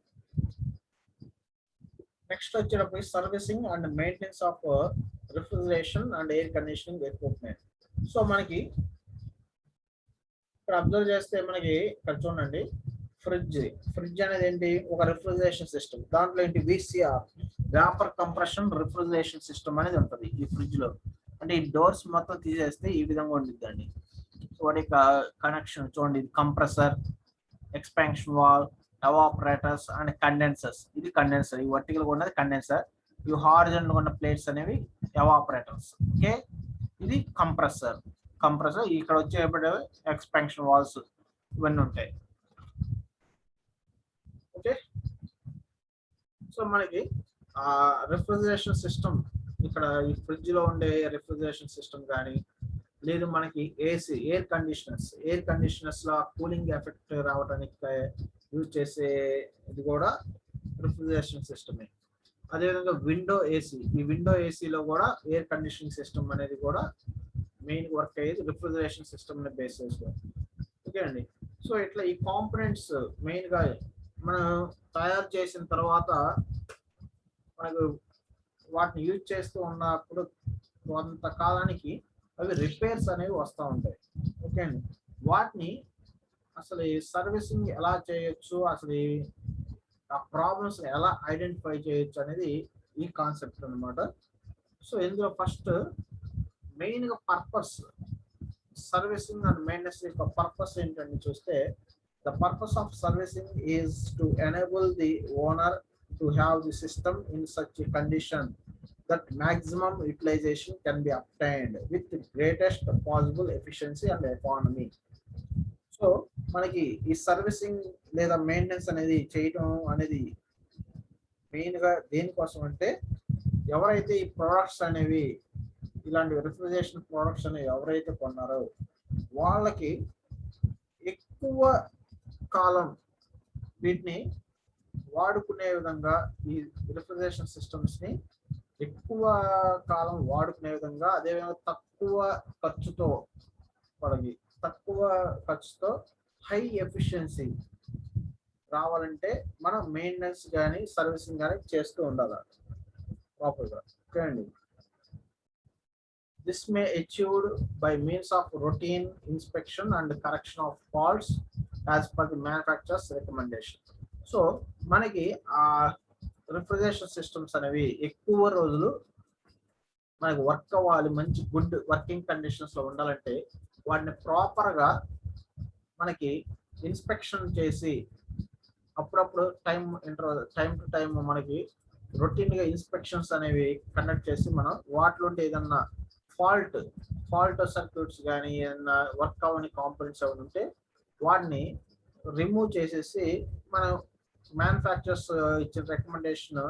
[SPEAKER 1] నెక్స్ట్ వచ్చేటప్పుడు servicing and maintenance of refrigeration and air conditioning equipment. So మనకి ఇక్కడ అబ్జర్వ్ చేస్తే మనకి ఇక్కడ చూడండి, ఫ్రిడ్జ్ అనేది ఏంటి, ఒక రిఫ్రిజరేషన్ సిస్టమ్. దాంట్లో ఏంటి, VCR vapour compression refrigeration system అనేది ఉంటుంది ఈ ఫ్రిడ్జ్ లో. అంటే ఈ డోర్స్ మొత్తం తీసేస్తే ఈ విధంగా ఉండిద్దండి. వాటి కనెక్షన్ చూడండి, compressor, expansion valve, evaporators and condensers. ఇది కండెన్సర్, ఈ వర్టికల్ ఉన్నది కండెన్సర్, ఈ హారిజాంటల్ ఉన్న ప్లేట్స్ అనేవి ఎవాపరేటర్స్. ఓకే, ఇది కంప్రెసర్. ఇక్కడ వచ్చే ఎక్స్పాన్షన్ వాల్స్ ఇవన్నీ ఉంటాయి. ఓకే, సో మనకి ఆ రిఫ్రిజరేషన్ సిస్టమ్, ఇక్కడ ఈ ఫ్రిడ్జ్ లో ఉండే రిఫ్రిజరేషన్ సిస్టమ్ కానీ లేదు మనకి ఏసీ ఎయిర్ కండిషనర్స్ లో కూలింగ్ ఎఫెక్ట్ రావడానికి యూజ్ చేసే ఇది కూడా రిఫ్రిజరేషన్ సిస్టమే. అదేవిధంగా ఈ విండో ఏసీలో కూడా ఎయిర్ కండిషనింగ్ సిస్టమ్ అనేది కూడా మెయిన్ వర్క్ అయ్యేది రిఫ్రిజరేషన్ సిస్టమ్ ని బేస్ చేసుకొని. ఓకే అండి, సో ఇట్లా ఈ కాంపోనెంట్స్ మెయిన్ గా మనం తయారు చేసిన తర్వాత మనకు వాటిని యూజ్ చేస్తూ ఉన్నప్పుడు కొంతకాలానికి అవి రిపేర్స్ అనేవి వస్తూ ఉంటాయి. ఓకే అండి, వాటిని అసలు సర్వీసింగ్ ఎలా చేయొచ్చు, అసలు ఆ ప్రాబ్లమ్స్ ఎలా ఐడెంటిఫై చేయొచ్చు అనేది ఈ కాన్సెప్ట్ అన్నమాట. సో ఇందులో ఫస్ట్ మెయిన్ గా సర్వీసింగ్ అండ్ మెయింటెనెన్స్ యొక్క పర్పస్ ఏంటని చూస్తే, the purpose of servicing is to enable the owner to have the system in such condition that maximum utilization can be obtained with the greatest possible efficiency and economy. So మనకి ఈ servicing లేదా maintenance అనేది చేయటం అనేది main గా దేనికోసం అంటే, ఎవరైతే ఈ ప్రోడక్ట్స్ అనేవి ఇలాంటి రిఫ్రిజరేషన్ ప్రోడక్ట్స్ అనేవి ఎవరైతే కొన్నారో వాళ్ళకి ఎక్కువ కాలం వీటిని వాడుకునే విధంగా, ఈ రిఫ్రిజరేషన్ సిస్టమ్స్ ని ఎక్కువ కాలం వాడుకునే విధంగా, అదేవిధంగా తక్కువ ఖర్చుతో హై ఎఫిషియన్సీ రావాలంటే మనం మెయింటెనెన్స్ కానీ సర్వీసింగ్ కానీ చేస్తూ ఉండాలి ప్రాపర్గా. ఓకే అండి, this may achieved by means of routine inspection and correction of faults as per the manufacturers recommendation. So మనకి ఆ రిఫ్రిజరేషన్ సిస్టమ్స్ అనేవి ఎక్కువ రోజులు మనకి వర్క్ అవ్వాలి, మంచి గుడ్ వర్కింగ్ కండిషన్స్ లో ఉండాలంటే వాటిని ప్రాపర్ గా మనకి ఇన్స్పెక్షన్ చేసి అప్పుడప్పుడు టైం టు టైం మనకి రొటీన్ గా ఇన్స్పెక్షన్స్ అనేవి కండక్ట్ చేసి మనం వాటిలో ఏదన్నా ఫాల్ట్ సర్క్యూట్స్ కానీ ఏదన్నా వర్క్ అవ్వని కాంపోనెంట్స్ ఏమైనా ఉంటే వాటిని రిమూవ్ చేసేసి మనం మ్యానుఫ్యాక్చరర్స్ ఇచ్చిన రికమెండేషన్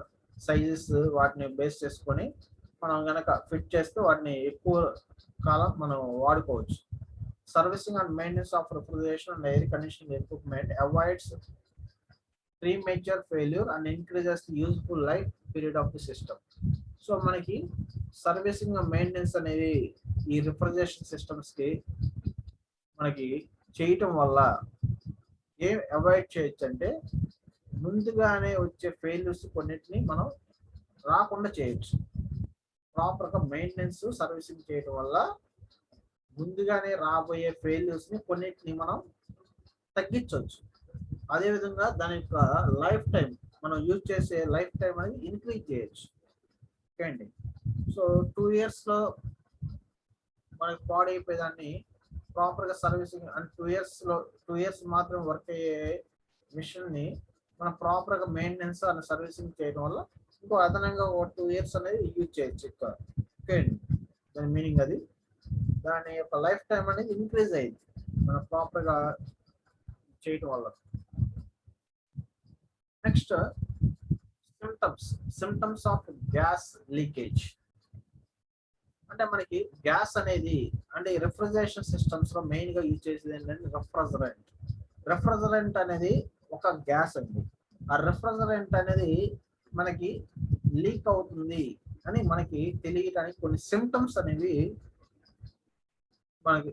[SPEAKER 1] సైజెస్ వాటిని బేస్ చేసుకొని మనం కనుక ఫిట్ చేస్తే వాటిని ఎక్కువ కాలం మనం వాడుకోవచ్చు. Servicing and maintenance of refrigeration and air conditioning equipment avoids premature failure and increases the useful life period of the system. So మనకి సర్వీసింగ్ అండ్ మెయింటెనెన్స్ అనేది ఈ రిఫ్రిజరేషన్ సిస్టమ్స్ కి మనకి చేయటం వల్ల ఏం అవాయిడ్ చేయొచ్చు అంటే, ముందుగానే వచ్చే ఫెయిల్యూర్స్ కొన్నిటిని మనం రాకుండా చేయొచ్చు. ప్రాపర్ గా మెయింటెనెన్స్ సర్వీసింగ్ చేయడం వల్ల ముందుగానే రాబోయే ఫెయిల్యూర్స్ ని కొన్నిటిని మనం తగ్గించవచ్చు. అదేవిధంగా దాని యొక్క లైఫ్ టైం మనం యూజ్ చేసే లైఫ్ టైం అనేది ఇంక్రీజ్ చేయొచ్చు. ఓకే అండి. సో 2 years లో మనకి పాడైపోయేదాన్ని ప్రాపర్గా సర్వీసింగ్ అండ్ 2 years మాత్రం వర్క్ అయ్యే మిషన్ని మనం ప్రాపర్గా మెయింటెనెన్స్ అండ్ సర్వీసింగ్ చేయడం వల్ల ఇంకో అదనంగా ఒక 2 years అనేది యూజ్ చేయొచ్చు ఎక్కువ. ఓకే అండి, దాని మీనింగ్ అది. దాని యొక్క లైఫ్ టైం అనేది ఇంక్రీజ్ అయ్యింది మనం ప్రాపర్గా చేయటం వల్ల. Next symptoms of gas leakage. అంటే మనకి గ్యాస్ అనేది అంటే రెఫ్రిజరేషన్ సిస్టమ్స్ లో మెయిన్ గా యూజ్ చేసేది ఏంటంటే రెఫ్రిజరెంట్ అనేది ఒక గ్యాస్ అండి. ఆ రెఫ్రిజరెంట్ అనేది మనకి లీక్ అవుతుంది అని మనకి తెలియడానికి కొన్ని సిమ్టమ్స్ అనేవి మనకి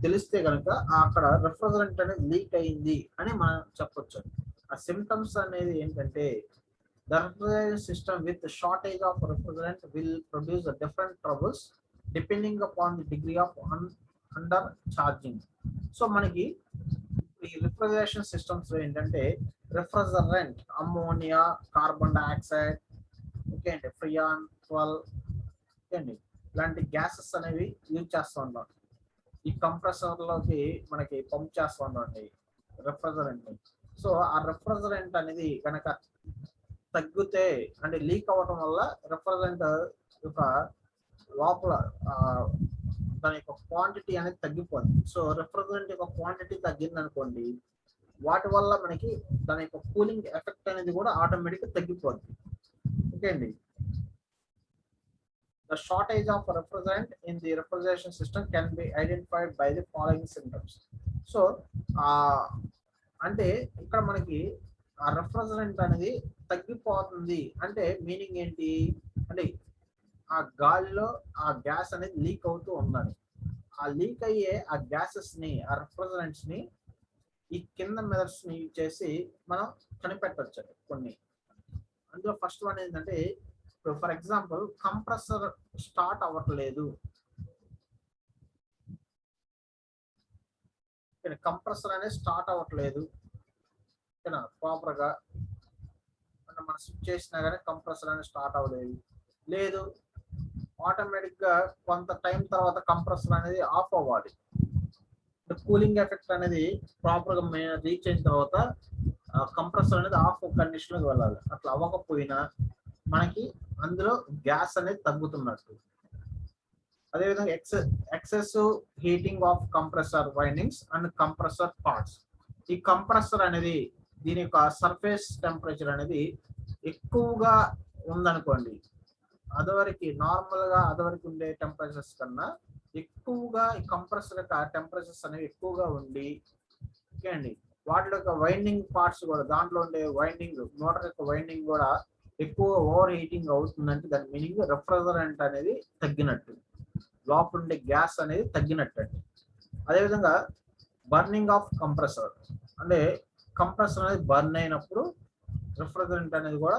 [SPEAKER 1] తెలిస్తే కనుక అక్కడ రెఫ్రిజరెంట్ అనేది లీక్ అయింది అని మనం చెప్పొచ్చు. ఆ సిమ్టమ్స్ అనేది ఏంటంటే the refrigeration system with the shortage of refrigerant will produce a different troubles depending upon the degree of under charging. So మనకి ఈ రిఫ్రిజరేషన్ సిస్టమ్స్ ఏంటంటే refrigerant ammonia, carbon dioxide, okay అండి, ఫ్రియాన్ 12, ఓకే అండి, ఇలాంటి gases అనేవి use చేస్తూ ఉంటాం. ఈ కంప్రెసర్లోకి మనకి పంప్ చేస్తూ ఉంటాం రిఫ్రిజరెంట్. సో ఆ రిఫ్రిజరెంట్ అనేది కనుక తగ్గితే అంటే లీక్ అవ్వడం వల్ల రిఫ్రిజరెంట్ యొక్క లోపల దాని యొక్క క్వాంటిటీ అనేది తగ్గిపోతుంది. సో రిఫ్రిజరెంట్ యొక్క క్వాంటిటీ తగ్గింది అనుకోండి, వాటి వల్ల మనకి దాని యొక్క కూలింగ్ ఎఫెక్ట్ అనేది కూడా ఆటోమేటిక్గా తగ్గిపోతుంది. ఓకే అండి. The shortage of refrigerant in the refrigeration system can be identified by the following symptoms. So అంటే ఇక్కడ మనకి ఆ రెఫ్రిజరెంట్ అనేది తగ్గిపోతుంది అంటే మీనింగ్ ఏంటి అంటే ఆ గాలిలో ఆ గ్యాస్ అనేది లీక్ అవుతూ ఉందని. ఆ లీక్ అయ్యే ఆ గ్యాసెస్ ని, ఆ రెఫ్రిజరెంట్స్ ని ఈ కింద మెథడ్స్ ని యూజ్ చేసి మనం కనిపెట్టవచ్చు కొన్ని. అందులో ఫస్ట్ వన్ ఏంటంటే, ఫర్ ఎగ్జాంపుల్ కంప్రెసర్ స్టార్ట్ అవ్వట్లేదు. కంప్రెసర్ అనేది స్టార్ట్ అవ్వట్లేదు ప్రాపర్గా మనం స్విచ్ చేసినా కానీ కంప్రెసర్ అనేది స్టార్ట్ అవ్వలేదు. లేదు, ఆటోమేటిక్గా కొంత టైం తర్వాత కంప్రెసర్ అనేది ఆఫ్ అవ్వాలి. కూలింగ్ ఎఫెక్ట్ అనేది ప్రాపర్గా రీచ్ అయిన తర్వాత కంప్రెసర్ అనేది ఆఫ్ కండిషన్లోకి వెళ్ళాలి. అట్లా అవ్వకపోయినా మనకి అందులో గ్యాస్ అనేది తగ్గుతున్నట్టు. అదేవిధంగా excessive heating of compressor windings and compressor parts. ఈ కంప్రెసర్ అనేది దీని యొక్క సర్ఫేస్ టెంపరేచర్ అనేది ఎక్కువగా ఉందనుకోండి, అదివరకు నార్మల్గా అదివరకు ఉండే టెంపరేచర్స్ కన్నా ఎక్కువగా ఈ కంప్రెసర్ యొక్క టెంపరేచర్స్ అనేవి ఎక్కువగా ఉండి, ఓకే అండి, వాటి యొక్క వైండింగ్ పార్ట్స్ కూడా, దాంట్లో ఉండే వైండింగ్, మోటార్ యొక్క వైండింగ్ కూడా ఎక్కువ ఓవర్ హీటింగ్ అవుతుందంటే దాని మీనింగ్ రెఫ్రిజరెంట్ అనేది తగ్గినట్టు, లోపల ఉండే గ్యాస్ అనేది తగ్గినట్టు అండి. అదేవిధంగా బర్నింగ్ ఆఫ్ కంప్రెసర్ అంటే కంప్రెసర్ అనేది బర్న్ అయినప్పుడు రిఫ్రిజరెంట్ అనేది కూడా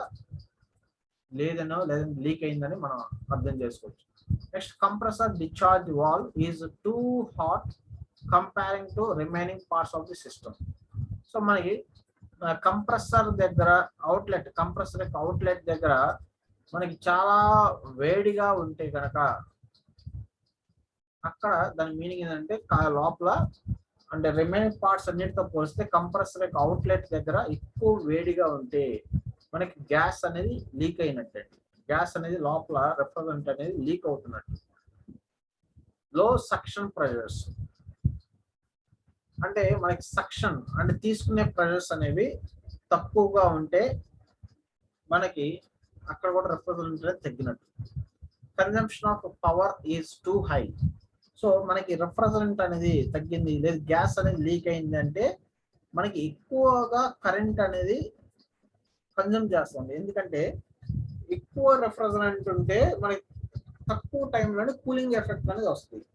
[SPEAKER 1] లేదనో లేదంటే లీక్ అయిందని మనం అర్థం చేసుకోవచ్చు. Next, compressor discharge valve is too hot comparing to remaining parts of the system. So మనకి కంప్రెసర్ దగ్గర అవుట్లెట్, కంప్రెసర్ యొక్క అవుట్లెట్ దగ్గర మనకి చాలా వేడిగా ఉంటే కనుక అక్కడ దాని మీనింగ్ ఏంటంటే లోపల అంటే రిమైనింగ్ పార్ట్స్ అన్నిటితో పోలిస్తే కంప్రెసర్ యొక్క అవుట్లెట్ దగ్గర ఎక్కువ వేడిగా ఉంటే మనకి గ్యాస్ అనేది లీక్ అయినట్టు, గ్యాస్ అనేది లోపల రెఫ్రిజరెంట్ అనేది లీక్ అవుతున్నట్టు. లో సక్షన్ ప్రెషర్స్ అంటే మనకి సక్షన్ అంటే తీసుకునే ప్రెషర్స్ అనేవి తక్కువగా ఉంటే మనకి అక్కడ కూడా రెఫ్రిజరెంట్ అనేది తగ్గినట్టు. Consumption of power is two high. So మనకి రెఫ్రిజరెంట్ అనేది తగ్గింది, లేదు గ్యాస్ అనేది లీక్ అయింది అంటే మనకి ఎక్కువగా కరెంట్ అనేది కన్జ్యూమ్ చేస్తుంది. ఎందుకంటే ఎక్కువ రెఫ్రిజరెంట్ ఉంటే మనకి తక్కువ టైంలోనే కూలింగ్ ఎఫెక్ట్ అనేది వస్తుంది.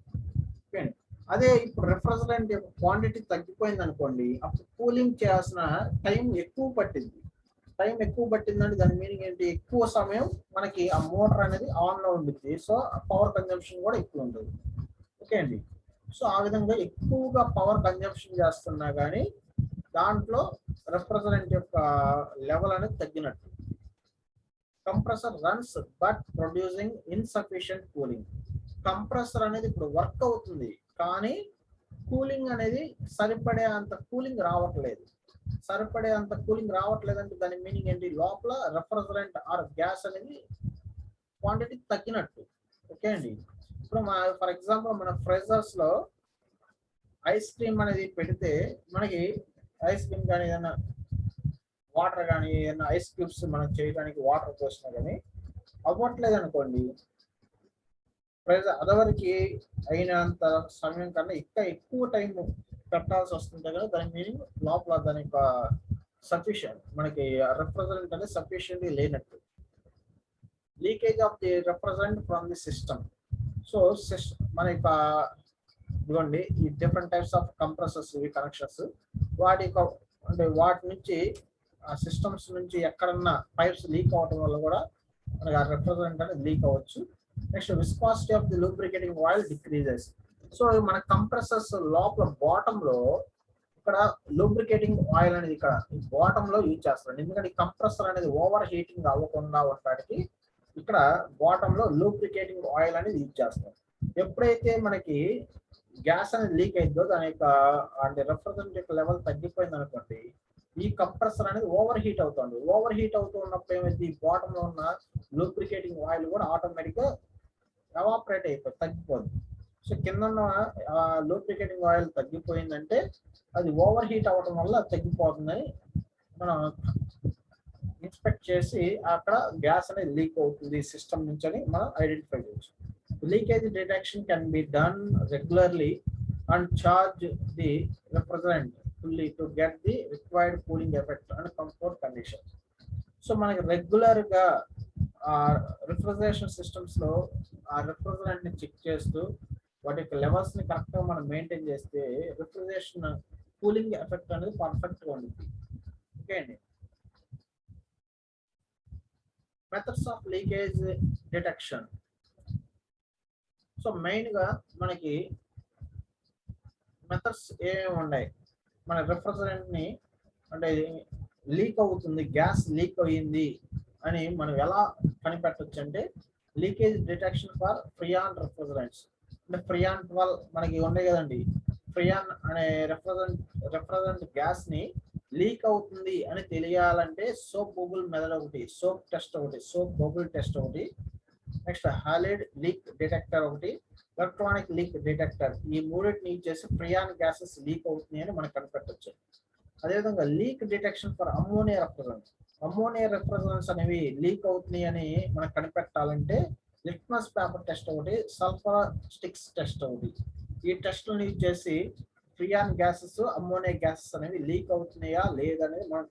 [SPEAKER 1] అదే ఇప్పుడు రెఫ్రిజరెంట్ యొక్క క్వాంటిటీ తగ్గిపోయింది అనుకోండి, అప్పుడు కూలింగ్ చేయాల్సిన టైం ఎక్కువ పట్టింది. టైం ఎక్కువ పట్టిందంటే దాని మీనింగ్ ఏంటి, ఎక్కువ సమయం మనకి ఆ మోటార్ అనేది ఆన్ లో ఉంటుంది. సో పవర్ కన్జంప్షన్ కూడా ఎక్కువ ఉంటుంది. ఓకే అండి. సో ఆ విధంగా ఎక్కువగా పవర్ కన్జంప్షన్ చేస్తున్నా కానీ దాంట్లో రిఫ్రిజరెంట్ యొక్క లెవెల్ అనేది తగ్గినట్టు. Compressor runs but producing insufficient cooling. Compressor అనేది ఇప్పుడు వర్క్ అవుతుంది కానీ కూలింగ్ అనేది సరిపడే అంత కూలింగ్ రావట్లేదు. సరిపడే అంత కూలింగ్ రావట్లేదు అంటే దాని మీనింగ్ ఏంటి? లోపల రిఫ్రిజరెంట్ ఆర్ గ్యాస్ అనేది క్వాంటిటీ తగ్గినట్టు. ఓకే అండి. ఇప్పుడు ఫర్ ఎగ్జాంపుల్ మన ఫ్రీజర్స్ లో ఐస్ క్రీమ్ అనేది పెడితే మనకి ఐస్ క్రీమ్ కానీ ఏదైనా వాటర్ కానీ ఏదైనా ఐస్ క్యూబ్స్ మనం చేయడానికి వాటర్ పోసినా కానీ అవ్వట్లేదు అనుకోండి, ఫ్రీజర్ అదవరికి అయినంత సమయం కన్నా ఇంకా ఎక్కువ టైం పెట్టాల్సి వస్తుంది కదా. దాని మీనింగ్ లోపల దాని యొక్క సఫిషియంట్ మనకి రిఫ్రిజరెంట్ అనేది సఫిషియంట్లీ లేనట్టు. Leakage of the refrigerant from the system. So మన యొక్క ఇదిగోండి ఈ డిఫరెంట్ టైప్స్ ఆఫ్ కంప్రెసర్స్ ఇవి కనెక్షన్స్, వాటి యొక్క అంటే వాటి నుంచి ఆ సిస్టమ్స్ నుంచి ఎక్కడన్నా పైప్స్ లీక్ అవడం వల్ల కూడా మనకి ఆ రిఫ్రిజరెంట్ అనేది లీక్ అవ్వచ్చు. Next viscosity of the lubricating oil decreases. So మన కంప్రెసర్స్ లోపల బాటమ్ లో ఇక్కడ లూబ్రికేటింగ్ ఆయిల్ అనేది ఇక్కడ బాటమ్ లో యూజ్ చేస్తారు. ఎందుకంటే కంప్రెసర్ అనేది ఓవర్ హీటింగ్ అవ్వకుండా ఉండడానికి ఇక్కడ బాటమ్ లో లూబ్రికేటింగ్ ఆయిల్ అనేది యూజ్ చేస్తారు. ఎప్పుడైతే మనకి గ్యాస్ అనేది లీక్ అయిందో దాని యొక్క అంటే రిఫ్రిజరెంట్ యొక్క లెవెల్ తగ్గిపోయింది అనుకోండి, ఈ కంప్రెసర్ అనేది ఓవర్ హీట్ అవుతుంది. ఓవర్ హీట్ అవుతూ ఉన్నప్పుడు ఏమైంది, బాటమ్ లో ఉన్న లూబ్రికేటింగ్ ఆయిల్ కూడా ఆటోమేటిక్ గా ఎవాపరేట్ అయిపోతుంది, తగ్గిపోతుంది. సో కింద ఉన్న లూబ్రికేటింగ్ ఆయిల్ తగ్గిపోయిందంటే అది ఓవర్ హీట్ అవ్వడం వల్ల తగ్గిపోతుందని మనం ఇన్స్పెక్ట్ చేసి అక్కడ గ్యాస్ అనేది లీక్ అవుతుంది సిస్టమ్ నుంచి అని మనం ఐడెంటిఫై చేయొచ్చు. Leakage detection can be done regularly and charge the refrigerant fully to get the required cooling effect and comfort conditions. So మనకి రెగ్యులర్ గా రిఫ్రిజరేషన్ సిస్టమ్స్ లో ఆ రిఫ్రిజరెంట్ ని చెక్ చేస్తూ వాటి యొక్క లెవెల్స్ ని కరెక్ట్ గా మనం మెయింటైన్ చేస్తే రిఫ్రిజరేషన్ కూలింగ్ ఎఫెక్ట్ అనేది పర్ఫెక్ట్ గా ఉంటుంది. ఓకే అండి. Methods of leakage detection. So main గా మనకి మెథడ్స్ ఏమేమి ఉన్నాయి, మన రిఫ్రిజరెంట్ ని అంటే లీక్ అవుతుంది, గ్యాస్ లీక్ అయ్యింది అని మనం ఎలా కనిపెట్టవచ్చు అంటే లీకేజ్ డిటెక్షన్ ఫర్ ఫ్రియాన్ రిఫ్రిజరెంట్స్. అంటే ఫ్రియాన్ 12 మనకి ఉన్నాయి కదండి, ఫ్రియాన్ అనే రిఫ్రిజరెంట్ గ్యాస్ ని లీక్ అవుతుంది అని తెలియాలంటే సోప్ బబుల్ మెథడ్ ఒకటి, సోప్ టెస్ట్ ఒకటి, సోప్ బబుల్ టెస్ట్ ఒకటి, నెక్స్ట్ హాలిడ్ లీక్ డిటెక్టర్ ఒకటి, ఎలక్ట్రానిక్ లీక్ డిటెక్టర్. ఈ మూడింటిని యూజ్ చేసి ఫ్రియాన్ గ్యాసెస్ లీక్ అవుతున్నాయి అని మనం కనిపెట్టవచ్చు. అదేవిధంగా leak detection for ammonia refrigerants. Ammonia refrigerants అనేవి లీక్ అవుతున్నాయి అని మనం కనిపెట్టాలంటే లిట్మస్ పేపర్ టెస్ట్ ఒకటి, సల్ఫర్ స్టిక్స్ టెస్ట్ ఒకటి. ఈ టెస్ట్లను యూజ్ చేసి ఫ్రియాన్ గ్యాసెస్ అమ్మోనియా గ్యాసెస్ అనేవి లీక్ అవుతున్నాయా లేదనేది మనం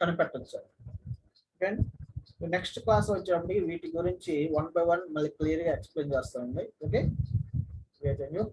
[SPEAKER 1] కనిపెట్టవచ్చు. ఓకే, నెక్స్ట్ క్లాస్ వచ్చేటప్పటికి వీటి గురించి 1 by 1 మళ్ళీ క్లియర్ గా ఎక్స్ప్లెయిన్ చేస్తామండి. Okay, thank you.